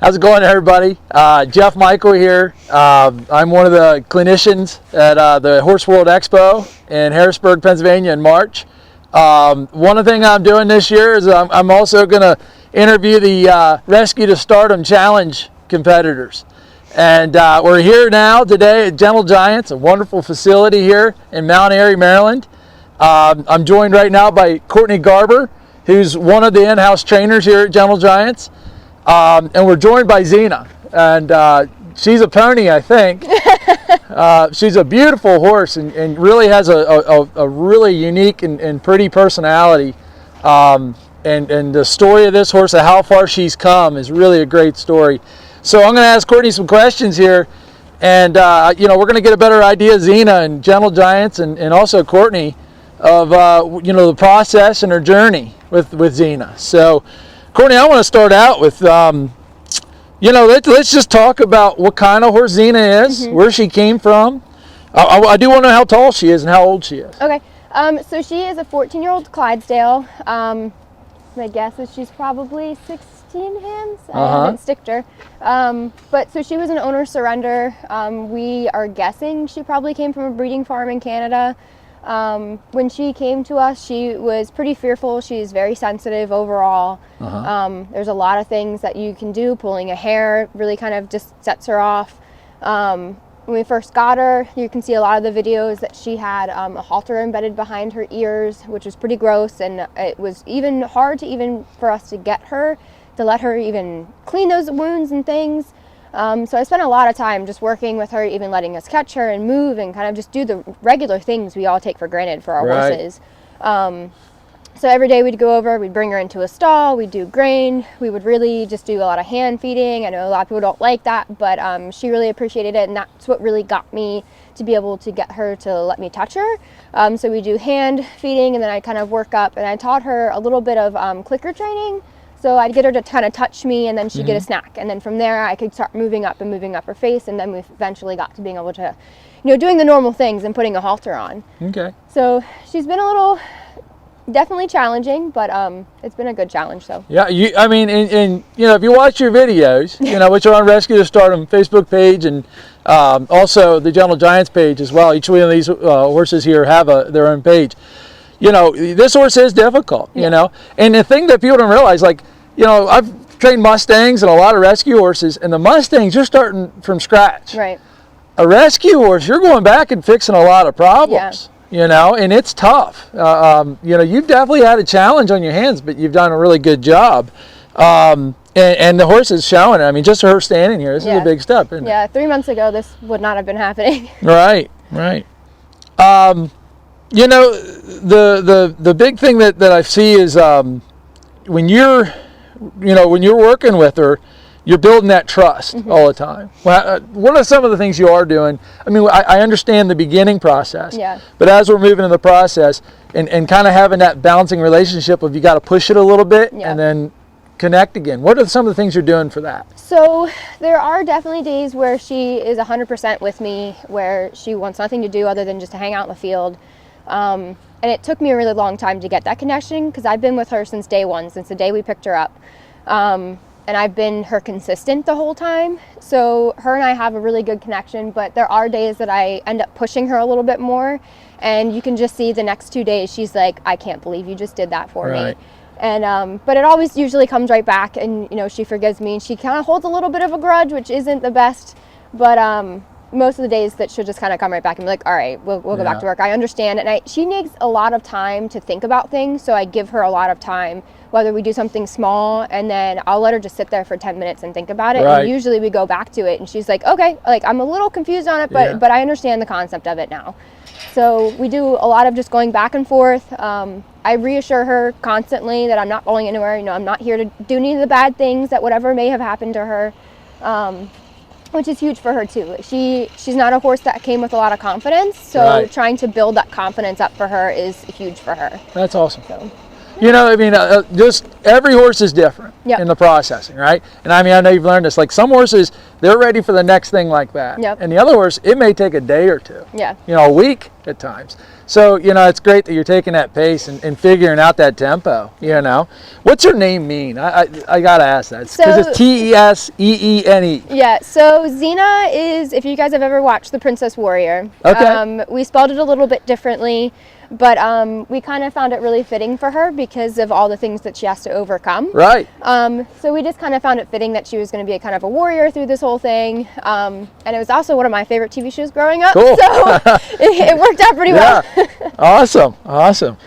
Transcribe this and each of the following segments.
How's it going, everybody? Jeff Michael here. I'm one of the clinicians at the Horse World Expo in Harrisburg, Pennsylvania in March. One thing I'm doing this year is I'm also going to interview the Rescued To Stardom Challenge competitors. And we're here now today at Gentle Giants, a wonderful facility here in Mount Airy, Maryland. I'm joined right now by Courtney Garber, who's one of the in-house trainers here at Gentle Giants. And we're joined by Tseena, and she's a pony, I think. She's a beautiful horse and really has a really unique and pretty personality. And the story of this horse, of how far she's come, is really a great story. So I'm going to ask Courtney some questions here, and we're going to get a better idea of Tseena and Gentle Giants, and also Courtney, of the process and her journey with Tseena. So, Courtney, I want to start out with, let's just talk about what kind of horse Tseena is, where she came from. I do want to know how tall she is and how old she is. Okay, so she is a 14-year-old Clydesdale. My guess is she's probably 16 hands. I haven't sticked her. But so she was an owner surrender. We are guessing she probably came from a breeding farm in Canada. When she came to us, she was pretty fearful. She's very sensitive overall. There's a lot of things that you can do. Pulling a hair really kind of just sets her off. When we first got her, you can see a lot of the videos that she had a halter embedded behind her ears, which was pretty gross, and it was even hard for us to get her, to let her even clean those wounds and things. So I spent a lot of time just working with her, even letting us catch her and move and kind of just do the regular things we all take for granted for our horses. So every day we'd go over, we'd bring her into a stall, we'd do grain, we would really just do a lot of hand feeding. I know a lot of people don't like that, but she really appreciated it, and that's what really got me to be able to get her to let me touch her. So we do hand feeding, and then I kind of work up, and I taught her a little bit of clicker training. So I'd get her to kind of touch me, and then she'd get a snack. And then from there, I could start moving up her face, and then we eventually got to being able to, doing the normal things and putting a halter on. Okay. So she's been a little, definitely challenging, but it's been a good challenge, so. Yeah, if you watch your videos, which are on Rescue To Stardom Facebook page, and also the Gentle Giants page as well. Each one of these horses here have their own page. This horse is difficult, and the thing that people don't realize, I've trained Mustangs and a lot of rescue horses, and the Mustangs, you're starting from scratch. Right. A rescue horse, you're going back and fixing a lot of problems, and it's tough. You've definitely had a challenge on your hands, but you've done a really good job. And the horse is showing it. I mean, just her standing here, this is a big step, isn't it? 3 months ago, this would not have been happening. Right. The big thing that I see is when you're working with her, you're building that trust all the time. What are some of the things you are doing? I mean, I understand the beginning process, but as we're moving in the process and kind of having that bouncing relationship of you got to push it a little bit and then connect again. What are some of the things you're doing for that? So there are definitely days where she is 100% with me, where she wants nothing to do other than just to hang out in the field. And it took me a really long time to get that connection, because I've been with her since day one, since the day we picked her up. And I've been her consistent the whole time. So her and I have a really good connection, but there are days that I end up pushing her a little bit more. And you can just see the next 2 days, she's like, I can't believe you just did that for me. And, but it always usually comes right back, and, she forgives me, and she kind of holds a little bit of a grudge, which isn't the best, but, most of the days that she'll just kind of come right back and be like, all right, we'll go back to work. I understand. And she needs a lot of time to think about things. So I give her a lot of time, whether we do something small, and then I'll let her just sit there for 10 minutes and think about it. And usually we go back to it, and she's like, okay, I'm a little confused on it, but I understand the concept of it now. So we do a lot of just going back and forth. I reassure her constantly that I'm not going anywhere. I'm not here to do any of the bad things, that whatever may have happened to her. Which is huge for her too. She's not a horse that came with a lot of confidence, so trying to build that confidence up for her is huge for her. That's awesome. So, just every horse is different in the processing, right? And I know you've learned this. Like some horses, they're ready for the next thing like that. And the other horse, it may take a day or two. A week at times. So, you know, it's great that you're taking that pace and figuring out that tempo, you know. What's your name mean? I got to ask that. Because it's T-E-S-E-E-N-E. Yeah, so Tseena is, if you guys have ever watched The Princess Warrior, okay. We spelled it a little bit differently, but we kind of found it really fitting for her because of all the things that she has to overcome. Right. So we just kind of found it fitting that she was going to be a kind of a warrior through this whole thing. And it was also one of my favorite TV shows growing up. Cool. So it worked out pretty well. Awesome. Awesome.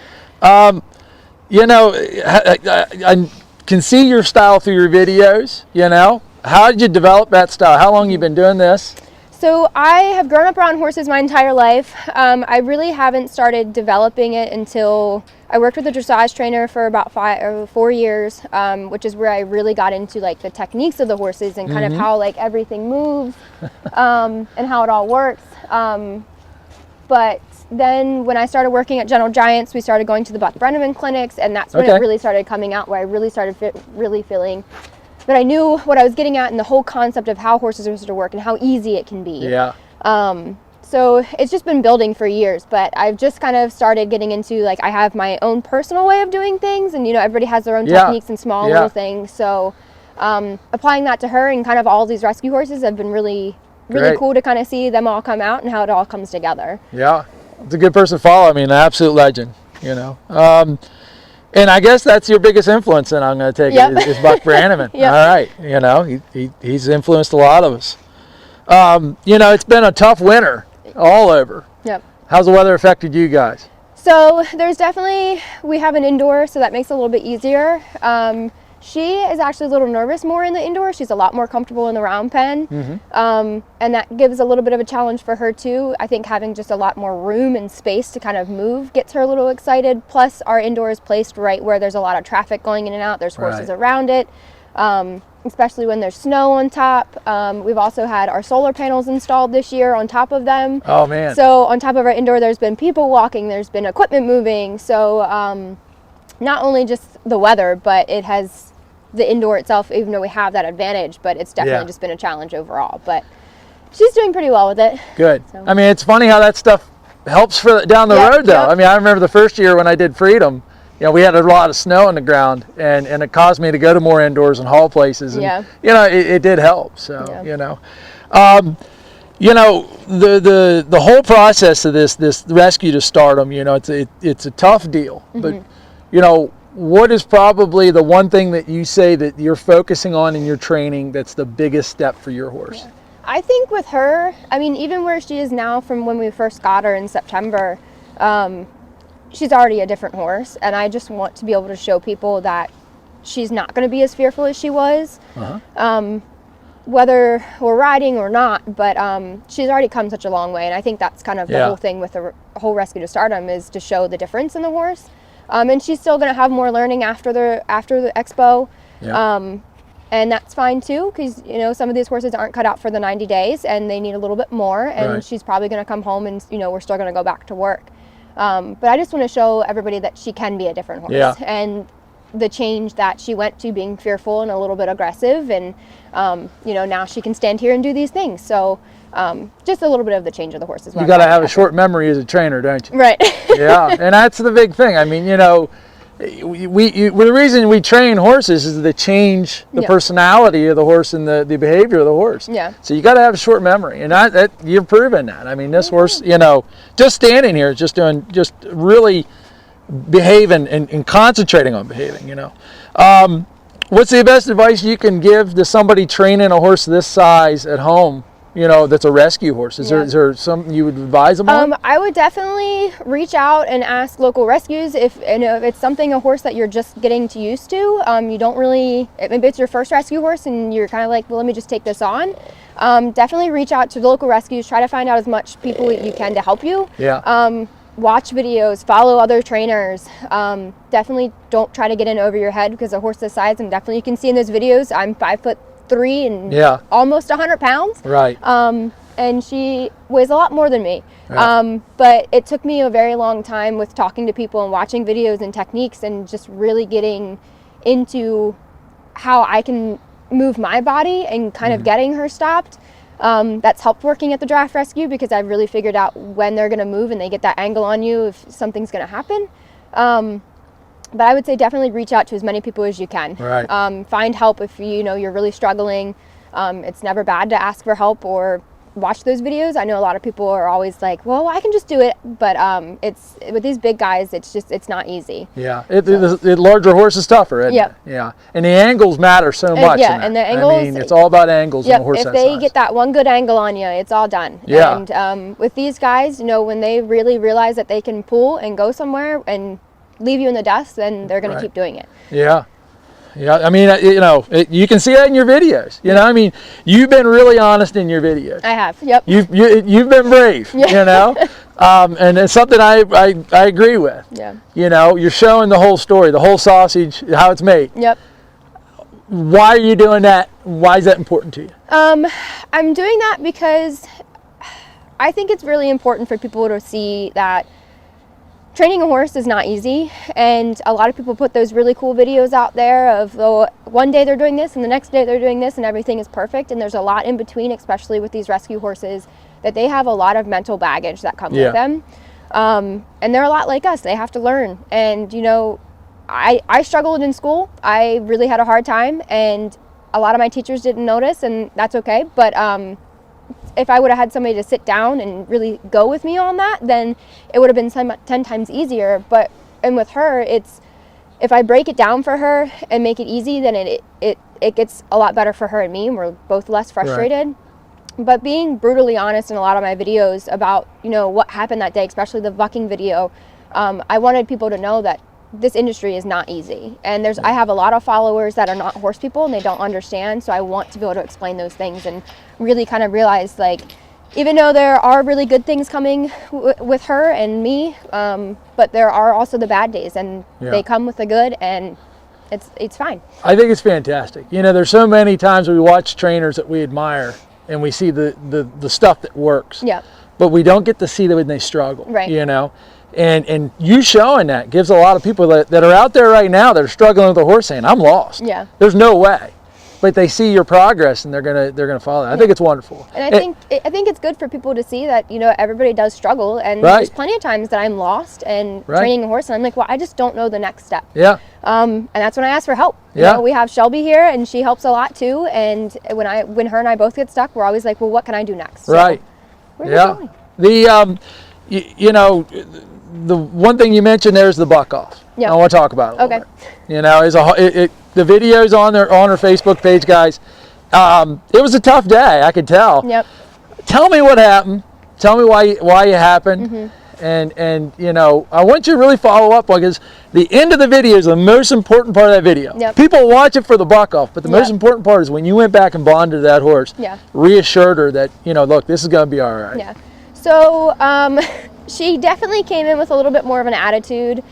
You know, I can see your style through your videos, you know. How did you develop that style? How long you been doing this? So I have grown up around horses my entire life. I really haven't started developing it until I worked with a dressage trainer for about 4 years, which is where I really got into like the techniques of the horses and kind of how like everything moves and how it all works. But then when I started working at Gentle Giants, we started going to the Buck Brenneman clinics, and that's when it really started coming out, where I really started really feeling that I knew what I was getting at and the whole concept of how horses are supposed to work and how easy it can be. Yeah. So it's just been building for years, but I've just kind of started getting into, like, I have my own personal way of doing things, and, you know, everybody has their own techniques and small little things. So applying that to her and kind of all these rescue horses have been really cool to kind of see them all come out and how it all comes together. Yeah. It's a good person to follow. I mean, an absolute legend, you know. And I guess that's your biggest influence, and I'm going to take it, is Buck Brannaman. All right. You know, he's influenced a lot of us. You know, it's been a tough winter all over. Yep. How's the weather affected you guys? So there's definitely, we have an indoor, so that makes it a little bit easier. She is actually a little nervous more in the indoor. She's a lot more comfortable in the round pen. And that gives a little bit of a challenge for her too. I think having just a lot more room and space to kind of move gets her a little excited. Plus our indoor is placed right where there's a lot of traffic going in and out. There's horses around it, especially when there's snow on top. We've also had our solar panels installed this year on top of them. Oh man. So on top of our indoor, there's been people walking, there's been equipment moving. So not only just the weather, but it has the indoor itself, even though we have that advantage, but it's definitely just been a challenge overall. But she's doing pretty well with it. Good. So. I mean, it's funny how that stuff helps for down the road, though. I mean, I remember the first year when I did Freedom, you know, we had a lot of snow on the ground, and it caused me to go to more indoors and haul places. And, you know, it did help. So, you know. You know, the whole process of this Rescue to Stardom, you know, it's a tough deal. But, you know, what is probably the one thing that you say that you're focusing on in your training that's the biggest step for your horse? Yeah. I think with her, I mean, even where she is now from when we first got her in September, she's already a different horse. And I just want to be able to show people that she's not going to be as fearful as she was, whether we're riding or not. But she's already come such a long way. And I think that's kind of the whole thing with the whole Rescue to Stardom, is to show the difference in the horse. And she's still going to have more learning after the expo, and that's fine too, because, you know, some of these horses aren't cut out for the 90 days and they need a little bit more, and she's probably going to come home and, you know, we're still going to go back to work. But I just want to show everybody that she can be a different horse, and the change that she went to being fearful and a little bit aggressive, and you know, now she can stand here and do these things. So just a little bit of the change of the horse as well. You got to have a short memory as a trainer, don't you? Right. Yeah, and that's the big thing. I mean, you know, the reason we train horses is to change the personality of the horse and the behavior of the horse. Yeah. So you got to have a short memory, and that you've proven that. I mean, this horse, you know, just standing here, just really behaving and concentrating on behaving. You know, what's the best advice you can give to somebody training a horse this size at home? You know, that's a rescue horse. Is there something you would advise them on? I would definitely reach out and ask local rescues if it's something, a horse that you're just getting used to. You don't really, maybe it's your first rescue horse and you're kind of like, well, let me just take this on. Definitely reach out to the local rescues. Try to find out as much people you can to help you. Yeah. Watch videos, follow other trainers. Definitely don't try to get in over your head, because a horse this size, and definitely you can see in those videos, I'm 5'3" and almost 100 pounds. Right. And she weighs a lot more than me. Right. But it took me a very long time with talking to people and watching videos and techniques, and just really getting into how I can move my body and kind of getting her stopped. That's helped working at the draft rescue, because I've really figured out when they're going to move and they get that angle on you if something's going to happen. But I would say definitely reach out to as many people as you can. Right. Find help if you're really struggling. It's never bad to ask for help or watch those videos. I know a lot of people are always like, well, I can just do it, but it's with these big guys, it's not easy. Yeah, the larger horse is tougher, isn't it? Yeah, and the angles matter so much. Yeah, and the angles. I mean, it's all about angles. Yep, in a horse if that they size. get that one good angle on you, it's all done. Yeah. And with these guys, when they really realize that they can pull and go somewhere and leave you in the dust, then they're going to keep doing it. Yeah. Yeah, I mean, you can see that in your videos. I mean, you've been really honest in your videos. I have. Yep. You've been brave. And it's something I agree with. Yeah. You're showing the whole story, the whole sausage, how it's made. Yep. Why are you doing that? Why is that important to you? I'm doing that because I think it's really important for people to see that training a horse is not easy, and a lot of people put those really cool videos out there of one day they're doing this and the next day they're doing this and everything is perfect, and there's a lot in between, especially with these rescue horses, that they have a lot of mental baggage that comes with them, and they're a lot like us. They have to learn, and I struggled in school. I really had a hard time, and a lot of my teachers didn't notice, and that's okay, but if I would have had somebody to sit down and really go with me on that, then it would have been 10 times easier. And with her, if I break it down for her and make it easy, then it gets a lot better for her and me, and we're both less frustrated. Right. But being brutally honest in a lot of my videos about, what happened that day, especially the bucking video, I wanted people to know that this industry is not easy, and I have a lot of followers that are not horse people and they don't understand, so I want to be able to explain those things and really kind of realize, like, even though there are really good things coming with her and me, but there are also the bad days, and they come with the good, and it's fine. I think it's fantastic. There's so many times we watch trainers that we admire and we see the stuff that works, but we don't get to see that when they struggle, right? And you showing that gives a lot of people that are out there right now that are struggling with a horse saying, I'm lost. Yeah. There's no way. But they see your progress and they're gonna follow. I think it's wonderful. And I think it's good for people to see that, everybody does struggle, and there's plenty of times that I'm lost and training a horse and I'm like, well, I just don't know the next step. Yeah. And that's when I ask for help. Yeah. We have Shelby here, and she helps a lot too, and when her and I both get stuck, we're always like, well, what can I do next? Right. So, where are The we the one thing you mentioned there is the buck off. Yeah. I want to talk about it a little bit. The video's on her Facebook page, guys. It was a tough day, I could tell. Yep. Tell me what happened. Tell me why it happened. Mm-hmm. And I want you to really follow up, because the end of the video is the most important part of that video. Yep. People watch it for the buck off, but the most important part is when you went back and bonded to that horse. Yeah. Reassured her that look, this is going to be all right. Yeah. So she definitely came in with a little bit more of an attitude,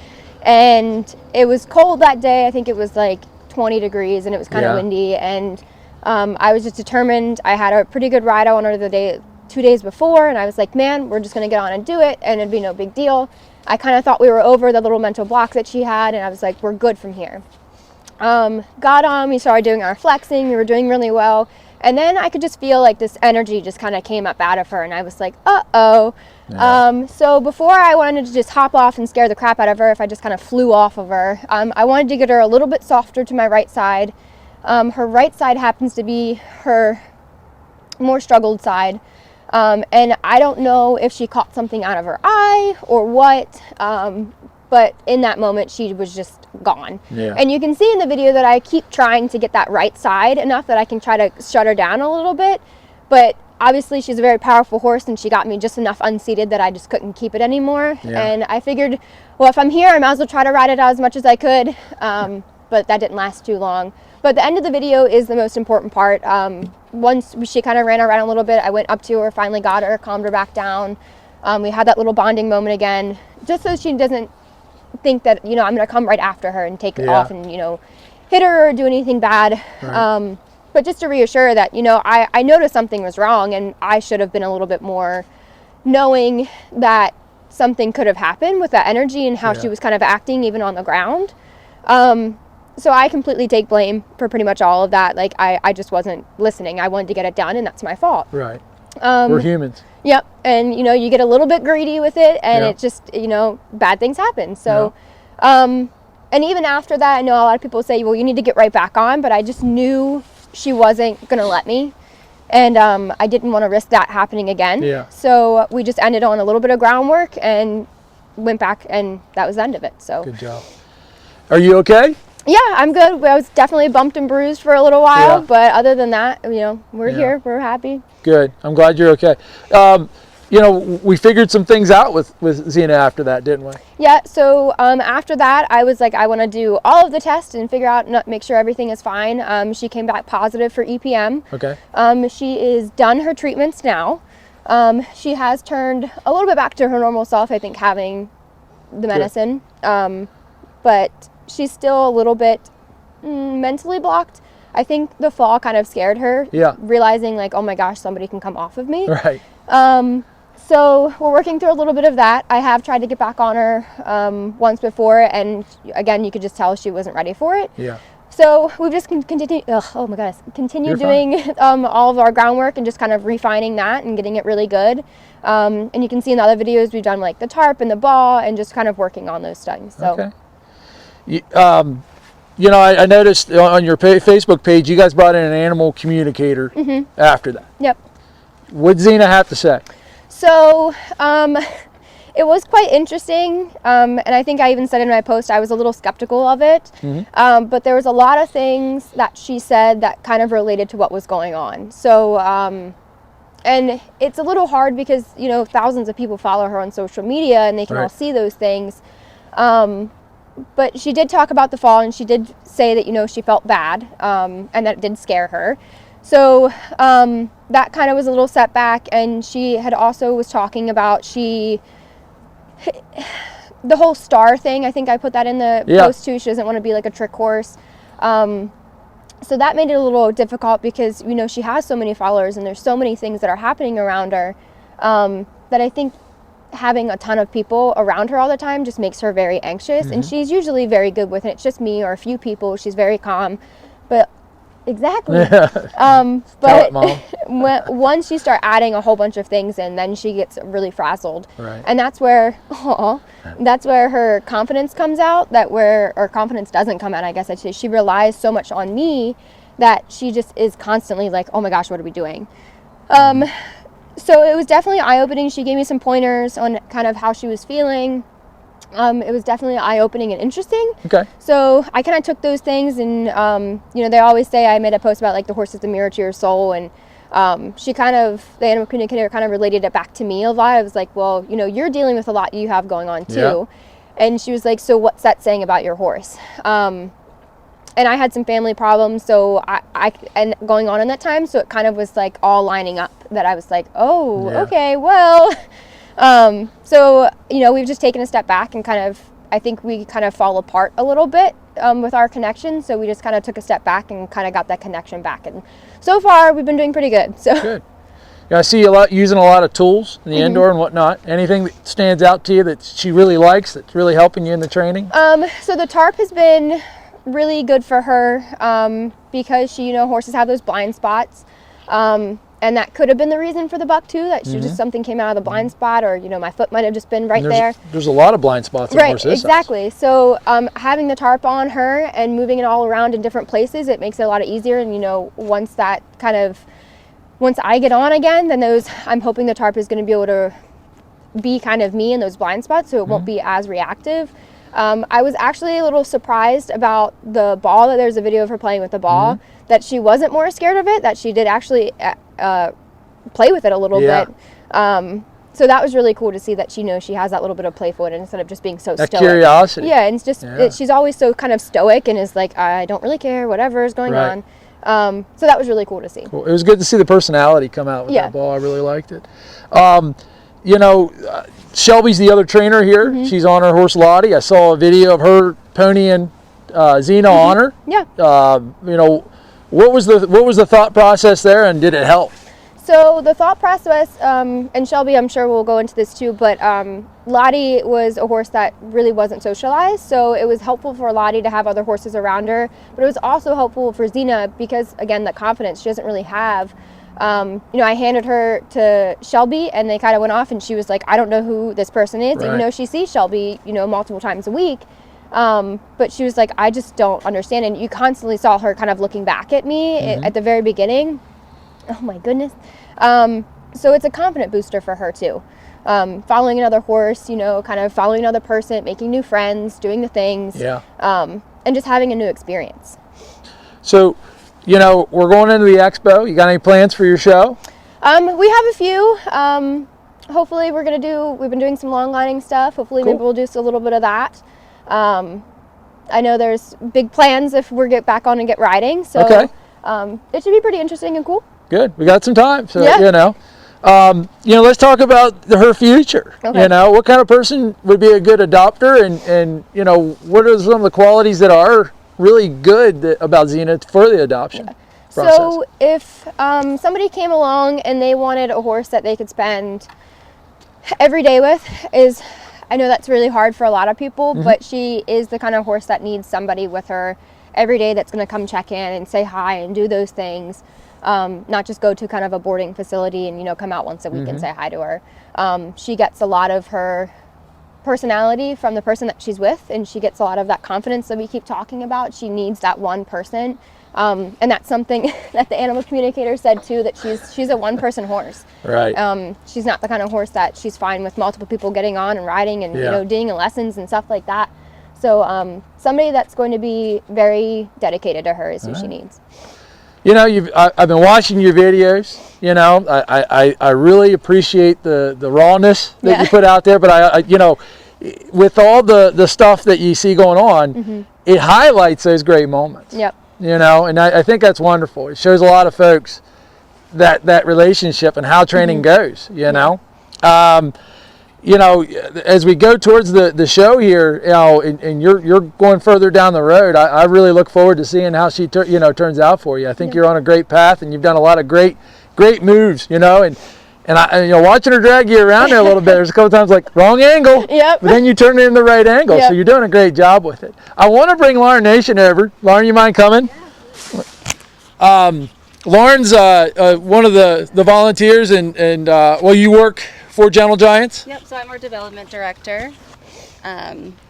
and it was cold that day. I think it was like 20 degrees, and it was kind of windy, and I was just determined. I had a pretty good ride on her 2 days before, and I was like, man, we're just going to get on and do it, and it'd be no big deal. I kind of thought we were over the little mental block that she had, and I was like, we're good from here. Got on, we started doing our flexing, we were doing really well, and then I could just feel like this energy just kind of came up out of her, and I was like, uh-oh. Yeah. So before I wanted to just hop off and scare the crap out of her, if I just kind of flew off of her, I wanted to get her a little bit softer to my right side. Her right side happens to be her more struggled side. And I don't know if she caught something out of her eye or what, but in that moment she was just gone. Yeah. And you can see in the video that I keep trying to get that right side enough that I can try to shut her down a little bit, but obviously she's a very powerful horse, and she got me just enough unseated that I just couldn't keep it anymore. Yeah. And I figured, well, if I'm here, I might as well try to ride it out as much as I could, but that didn't last too long. But the end of the video is the most important part. Once she kind of ran around a little bit, I went up to her, finally got her, calmed her back down. We had that little bonding moment again, just so she doesn't think that, I'm going to come right after her and take it off and, hit her or do anything bad. Right. But just to reassure that, I noticed something was wrong, and I should have been a little bit more knowing that something could have happened with that energy and how she was kind of acting even on the ground. So I completely take blame for pretty much all of that. Like, I just wasn't listening. I wanted to get it done, and that's my fault. Right. We're humans. Yep. And, you get a little bit greedy with it, and it just, bad things happen. So, and even after that, I know a lot of people say, well, you need to get right back on, but I just knew she wasn't going to let me. And I didn't want to risk that happening again. Yeah. So we just ended on a little bit of groundwork and went back, and that was the end of it. So good job. Are you okay? Yeah, I'm good. I was definitely bumped and bruised for a little while, but other than that, we're here. We're happy. Good. I'm glad you're okay. We figured some things out with Tseena after that, didn't we? Yeah. So after that, I was like, I want to do all of the tests and figure out, make sure everything is fine. She came back positive for EPM. Okay. She is done her treatments now. She has turned a little bit back to her normal self, I think, having the medicine. But she's still a little bit mentally blocked. I think the fall kind of scared her. Yeah. Realizing like, oh my gosh, somebody can come off of me. Right. So we're working through a little bit of that. I have tried to get back on her once before, and again, you could just tell she wasn't ready for it. Yeah. So we've just continued. Oh my goodness, continue doing all of our groundwork and just kind of refining that and getting it really good. And you can see in the other videos we've done like the tarp and the ball and just kind of working on those things. So. Okay. I noticed on your Facebook page you guys brought in an animal communicator after that. Yep. What did Tseena have to say? So it was quite interesting, and I think I even said in my post I was a little skeptical of it, but there was a lot of things that she said that kind of related to what was going on. So and it's a little hard because thousands of people follow her on social media and they can all see those things. But she did talk about the fall, and she did say that she felt bad, and that it did scare her. So that kind of was a little setback, and she had also was talking about the whole star thing. I think I put that in the post too. She doesn't want to be like a trick horse. So that made it a little difficult because she has so many followers and there's so many things that are happening around her that I think having a ton of people around her all the time just makes her very anxious. And she's usually very good with it. It's just me or a few people. She's very calm, but exactly. But once you start adding a whole bunch of things in, then she gets really frazzled. And that's where her confidence comes out, or confidence doesn't come out, I guess I'd say. She relies so much on me that she just is constantly like, oh my gosh, what are we doing? So it was definitely eye-opening. She gave me some pointers on kind of how she was feeling. It was definitely eye-opening and interesting. Okay. So I kind of took those things and, they always say, I made a post about like the horse is the mirror to your soul. And the animal communicator kind of related it back to me a lot. I was like, well, you're dealing with a lot you have going on too. Yeah. And she was like, so what's that saying about your horse? And I had some family problems, so I going on in that time, so it kind of was like all lining up that I was like, oh, okay, well, so we've just taken a step back and I think we kind of fall apart a little bit with our connection, so we just kind of took a step back and kind of got that connection back, and so far we've been doing pretty good. So good. Yeah, I see you using a lot of tools in the indoor and whatnot. Anything that stands out to you that she really likes, that's really helping you in the training? So the tarp has been really good for her because she, horses have those blind spots, and that could have been the reason for the buck too, that she just something came out of the blind spot, or my foot might have just been there. There's a lot of blind spots in horses. Exactly. So having the tarp on her and moving it all around in different places, it makes it a lot easier. And once I get on again, then I'm hoping the tarp is going to be able to be kind of me in those blind spots, so it won't be as reactive. I was actually a little surprised about the ball, that there's a video of her playing with the ball, that she wasn't more scared of it, that she did actually play with it a little bit. So that was really cool to see that she has that little bit of playful instead of just being so stoic. Curiosity. Yeah, and it's just, she's always so kind of stoic and is like, I don't really care, whatever is going on. So that was really cool to see. Cool. It was good to see the personality come out with that ball. I really liked it. Shelby's the other trainer here. She's on her horse Lottie. I saw a video of her ponying Tseena on her. Yeah. What was the thought process there, and did it help? So the thought process, and Shelby, I'm sure will go into this too, but Lottie was a horse that really wasn't socialized, so it was helpful for Lottie to have other horses around her, but it was also helpful for Tseena because, again, that confidence she doesn't really have. I handed her to Shelby, and they kind of went off, and she was like, I don't know who this person is, Right. even though she sees Shelby, multiple times a week. But she was like, I just don't understand. And you constantly saw her kind of looking back at me at the very beginning. Oh my goodness. So it's a confident booster for her too. Following another horse, kind of following another person, making new friends, doing the things, and just having a new experience. So, we're going into the expo. You got any plans for your show? We have a few. Hopefully we've been doing some long lining stuff. Hopefully Cool. maybe we'll do a little bit of that. I know there's big plans if we get back on and get riding. So Okay. It should be pretty interesting and cool. Good. We got some time. So, Yeah. let's talk about her future. Okay. What kind of person would be a good adopter, and what are some of the qualities that are really good about Tseena for the adoption process? So if somebody came along and they wanted a horse that they could spend every day with, I know that's really hard for a lot of people, but she is the kind of horse that needs somebody with her every day that's going to come check in and say hi and do those things. Not just go to kind of a boarding facility and, come out once a week and say hi to her. She gets a lot of her personality from the person that she's with, and she gets a lot of that confidence that we keep talking about. She needs that one person. And that's something that the animal communicator said too, that she's a one-person horse. Right. She's not the kind of horse that she's fine with multiple people getting on and riding and, doing lessons and stuff like that. So somebody that's going to be very dedicated to her is who she needs. I've been watching your videos. I really appreciate the rawness that you put out there. But I with all the stuff that you see going on, it highlights those great moments. Yep. And I think that's wonderful. It shows a lot of folks that relationship and how training goes. As we go towards the show here, and you're going further down the road, I really look forward to seeing how she turns out for you. I think you're on a great path, and you've done a lot of great moves. And I watching her drag you around there a little bit. There's a couple times like wrong angle, Yep. but then you turn it in the right angle. Yep. So you're doing a great job with it. I want to bring Lauren Nation over. Lauren, you mind coming? Lauren's one of the volunteers, and you work for Gentle Giants? Yep, so I'm our development director.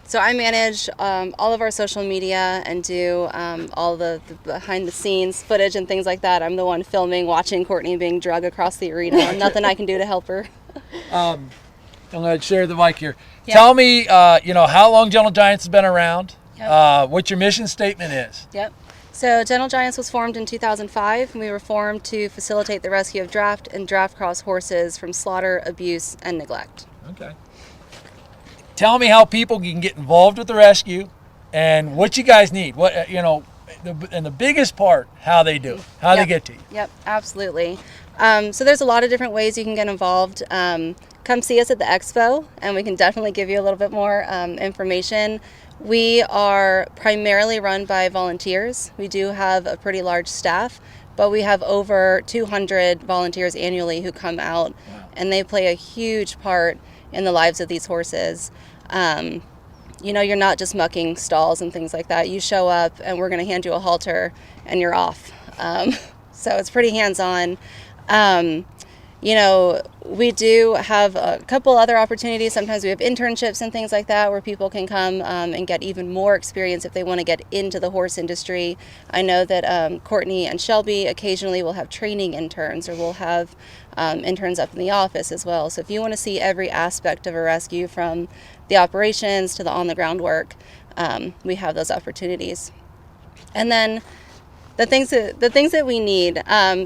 So I manage all of our social media and do all the behind the scenes footage and things like that. I'm the one filming, watching Courtney being dragged across the arena. Nothing I can do to help her. I'm going to share the mic here. Yeah. Tell me, how long Gentle Giants has been around, Yep. what your mission statement is. Yep. So Gentle Giants was formed in 2005, and we were formed to facilitate the rescue of draft and draft cross horses from slaughter, abuse, and neglect. Okay. Tell me how people can get involved with the rescue and what you guys need. What and the biggest part, how they do it, how they get to you. Yep, absolutely. So there's a lot of different ways you can get involved. Come see us at the expo, and we can definitely give you a little bit more information. We are primarily run by volunteers. We do have a pretty large staff, but we have over 200 volunteers annually who come out, and they play a huge part in the lives of these horses. You're not just mucking stalls and things like that. You show up, and we're going to hand you a halter, and you're off. So it's pretty hands-on. We do have a couple other opportunities. Sometimes we have internships and things like that where people can come and get even more experience if they want to get into the horse industry. I know that Courtney and Shelby occasionally will have training interns, or we'll have interns up in the office as well. So if you want to see every aspect of a rescue, from the operations to the on-the-ground work, we have those opportunities. And then the things that we need.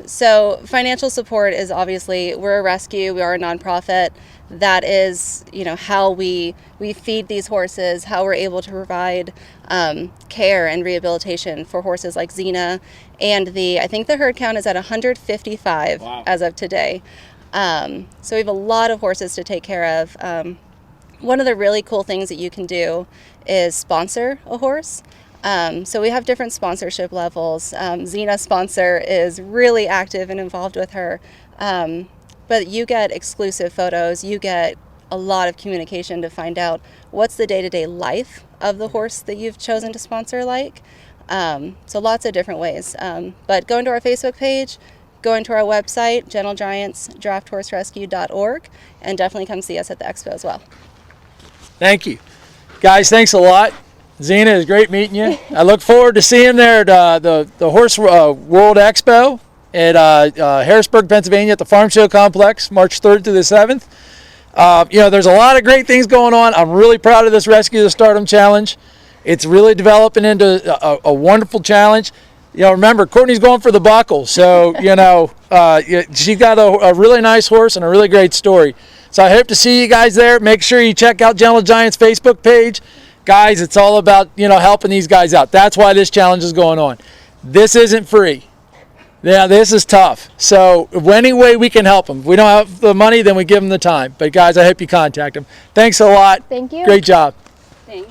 So financial support is obviously, we're a rescue, we are a nonprofit. That is, how we feed these horses, how we're able to provide care and rehabilitation for horses like Tseena. And I think the herd count is at 155 as of today. So we have a lot of horses to take care of. One of the really cool things that you can do is sponsor a horse. So we have different sponsorship levels. Tseena sponsor is really active and involved with her. But you get exclusive photos, you get a lot of communication to find out what's the day-to-day life of the horse that you've chosen to sponsor like. So lots of different ways. But go into our Facebook page, go into our website, gentlegiantsdrafthorserescue.org, and definitely come see us at the expo as well. Thank you. Guys, thanks a lot. Tseena, it's great meeting you. I look forward to seeing you there at the Horse World Expo at Harrisburg, Pennsylvania at the Farm Show Complex, March 3rd through the 7th. There's a lot of great things going on. I'm really proud of this Rescue to Stardom challenge. It's really developing into a wonderful challenge. Remember, Courtney's going for the buckle. So, she's got a really nice horse and a really great story. So I hope to see you guys there. Make sure you check out Gentle Giants' Facebook page. Guys, it's all about, helping these guys out. That's why this challenge is going on. This isn't free. Yeah, this is tough. So any way we can help them. If we don't have the money, then we give them the time. But guys, I hope you contact them. Thanks a lot. Thank you. Great job. Thanks.